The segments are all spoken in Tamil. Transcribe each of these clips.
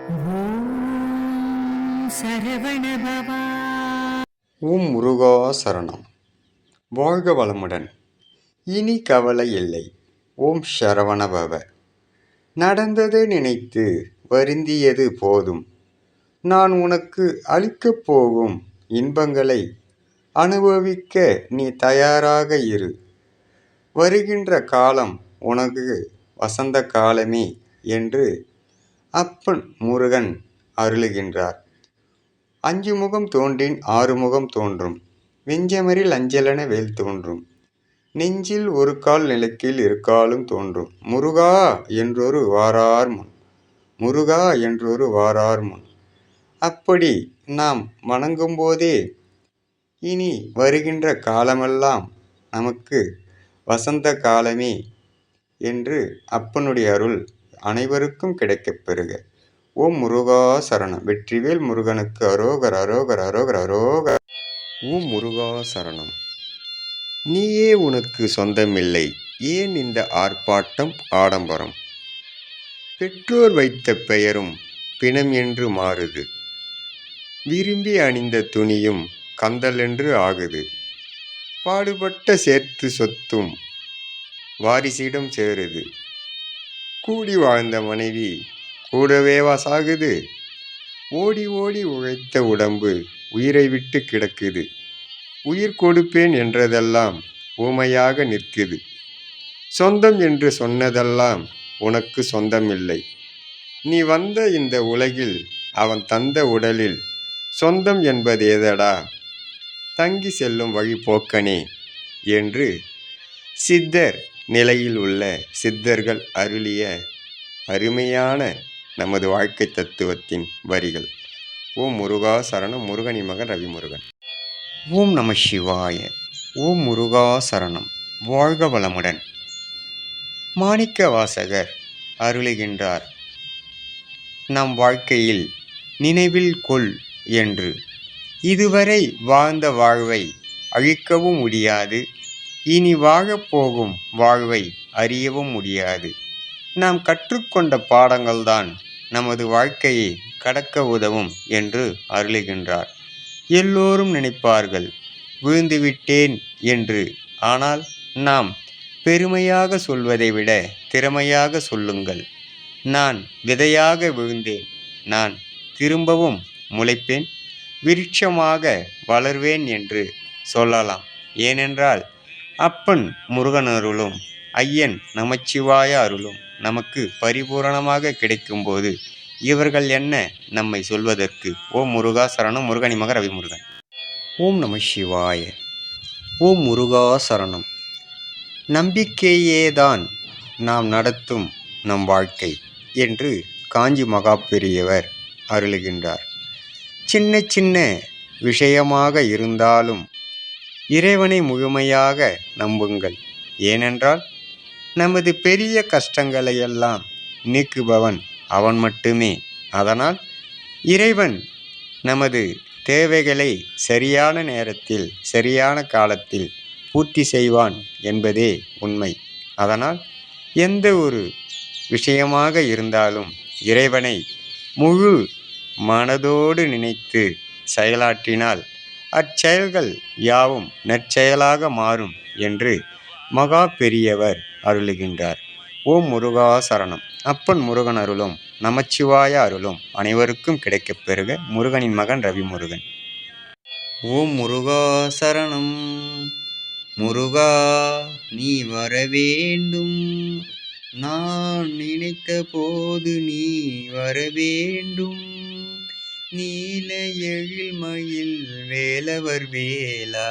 ஓம் சரவண பவா. ஓம் முருகா சரணம். வாழ்க வளமுடன். இனி கவலை இல்லை. ஓம் சரவண பவ. நடந்ததை நினைத்து வருந்தியது போதும். நான் உனக்கு அளிக்கப் போகும் இன்பங்களை அனுபவிக்க நீ தயாராக இரு. வருகின்ற காலம் உனக்கு வசந்த காலமே என்று அப்பன் முருகன் அருளுகின்றார். 5 முகம் தோன்றின் 6 முகம் தோன்றும். வெஞ்சமரில் அஞ்சலென வேல் தோன்றும். நெஞ்சில் ஒரு கால் நிலைக்கில் இருக்காலும் தோன்றும். முருகா என்றொரு வாரார் முன். முருகா என்றொரு வாரார் முன். அப்படி நாம் வணங்கும் போதே இனி வருகின்ற காலமெல்லாம் நமக்கு வசந்த காலமே என்று அப்பனுடைய அருள் அனைவருக்கும் கிடைக்கப் பெறுக. ஓம் முருகா சரணம். வெற்றிவேல் முருகனுக்கு அரோகர் அரோகர் அரோகர் அரோகர். ஓம் முருகா சரணம். நீயே உனக்கு சொந்தமில்லை, ஏன் இந்த ஆர்ப்பாட்டம் ஆடம்பரம்? பெற்றோர் வைத்த பெயரும் பிணம் என்று மாறுது. விரும்பி அணிந்த துணியும் கந்தல் என்று ஆகுது. பாடுபட்ட சேர்த்து சொத்தும் வாரிசிடம் சேருது. கூடி வாழ்ந்த மனைவி கூடவேவா சாகுது? ஓடி ஓடி உழைத்த உடம்பு உயிரை விட்டு கிடக்குது. உயிர் கொடுப்பேன் என்றதெல்லாம் ஊமையாக நிற்குது. சொந்தம் என்று சொன்னதெல்லாம் உனக்கு சொந்தமில்லை. நீ வந்த இந்த உலகில் அவன் தந்த உடலில் சொந்தம் என்பதேதடா? தங்கி செல்லும் வழிபோக்கனே என்று சித்தர் நிலையில் உள்ள சித்தர்கள் அருளிய அருமையான நமது வாழ்க்கை தத்துவத்தின் வரிகள். ஓம் முருகா சரணம். முருகனின் மகன் ரவிமுருகன். ஓம் நம சிவாய. ஓம் முருகா சரணம். வாழ்க வளமுடன். மாணிக்க வாசகர் அருளுகின்றார், நம் வாழ்க்கையில் நினைவில் கொள் என்று. இதுவரை வாழ்ந்த வாழ்வை அழிக்கவும் முடியாது, இனி வாழப்போகும் வாழ்வை அறியவும் முடியாது. நாம் கற்றுக்கொண்ட பாடங்கள்தான் நமது வாழ்க்கையை கடக்க உதவும் என்று அருளுகின்றார். எல்லோரும் நினைப்பார்கள் விழுந்துவிட்டேன் என்று. ஆனால் நாம் பெருமையாக சொல்வதை விட திறமையாக சொல்லுங்கள். நான் விதையாக விழுந்தேன், நான் திரும்பவும் முளைப்பேன், விருட்சமாக வளர்வேன் என்று சொல்லலாம். ஏனென்றால் அப்பன் முருகன் அருளும் ஐயன் நமச்சிவாய அருளும் நமக்கு பரிபூரணமாக கிடைக்கும்போது இவர்கள் என்ன நம்மை சொல்வதற்கு? ஓம் முருகா சரணம். முருகனின் மகன் ரவிமுருகன். ஓம் நம சிவாய. ஓம் முருகா சரணம். நம்பிக்கையேதான் நாம் நடத்தும் நம் வாழ்க்கை என்று காஞ்சி மகா பெரியவர் அருளுகின்றார். சின்ன சின்ன விஷயமாக இருந்தாலும் இறைவனை முழுமையாக நம்புங்கள். ஏனென்றால் நமது பெரிய கஷ்டங்களையெல்லாம் நீக்குபவன் அவன் மட்டுமே. அதனால் இறைவன் நமது தேவைகளை சரியான நேரத்தில் சரியான காலத்தில் பூர்த்தி செய்வான் என்பதே உண்மை. அதனால் எந்த ஒரு விஷயமாக இருந்தாலும் இறைவனை முழு மனதோடு நினைத்து செயலாற்றினால் அச்செயல்கள் யாவும் நற்செயலாக மாறும் என்று மகா பெரியவர் அருளுகின்றார். ஓம் முருகா சரணம். அப்பன் முருகன் அருளும் நமச்சிவாய அருளும் அனைவருக்கும் கிடைக்கப் பெறுக. முருகனின் மகன் ரவிமுருகன். ஓம் முருகா சரணம். முருகா நீ வரவேண்டும், நான் நினைத்த போது நீ வரவேண்டும். நீல எழில்மயில் வேலவர் வேலா,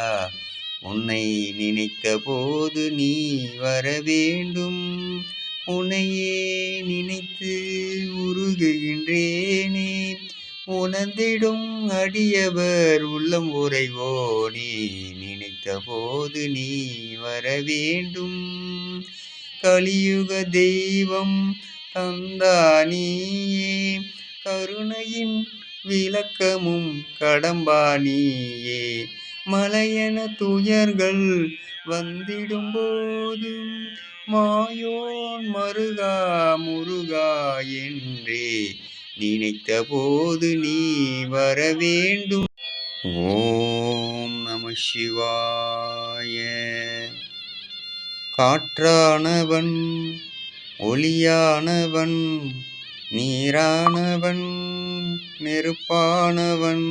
உன்னை நினைத்த போது நீ வரவேண்டும். உன்னையே நினைத்து உருகுகின்றேனே, உணர்ந்திடும் அடியவர் உள்ளம் உறைவோனே. நினைத்த போது நீ வரவேண்டும். கலியுக தெய்வம் தந்தானியே, கருணையின் விளக்கமும் கடம்பானியே. மலையென துயர்கள் வந்திடும் போது மாயோன் மருகா முருகா என்றே நினைத்த போது நீ வர வேண்டும். ஓம் நம சிவாய. காற்றானவன், ஒளியானவன், நீரானவன், நெருப்பானவன்,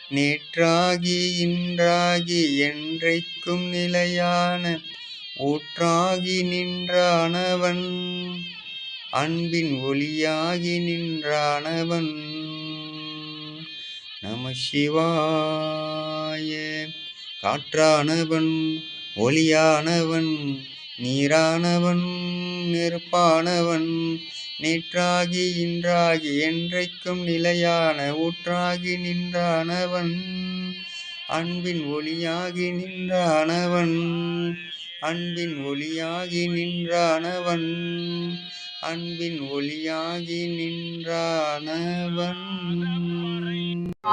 நேற்றாகி இன்றாகி என்றைக்கும் நிலையான ஊற்றாகி நின்றானவன், அன்பின் ஒளியாகி நின்றானவன். நம சிவாய. காற்றானவன், ஒளியானவன், நீரானவன், நெருப்பானவன், நேற்றாகி இன்றாகி என்றைக்கும் நிலையான ஊற்றாகி நின்றானவன், அன்பின் ஒளியாகி நின்றானவன், அன்பின் ஒளியாகி நின்றானவன், அன்பின் ஒளியாகி நின்றானவன்.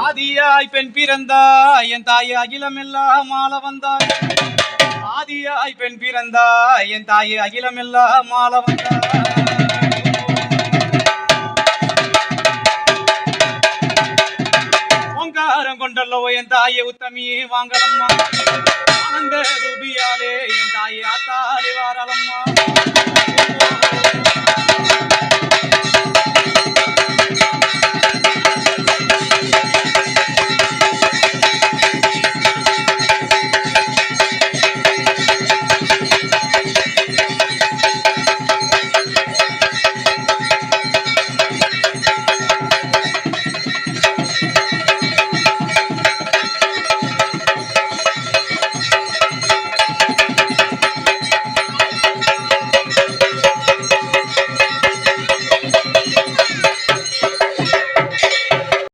ஆதியாய் பெண் பிறந்தாய் என் தாய் அகிலமெல்லாம் ஆள வந்தாய். ஆதியாய் பெண் பிறந்தாய் என் தாய் அகிலமெல்லாம் ஆள வந்தாய். ஓங்காரம் கொண்டல்லோ என் தாயை உத்தமியே வாங்கலம்மா. ஆனந்த ரூபியாலே என் தாயை ஆத்தாலே வாரலம்மா.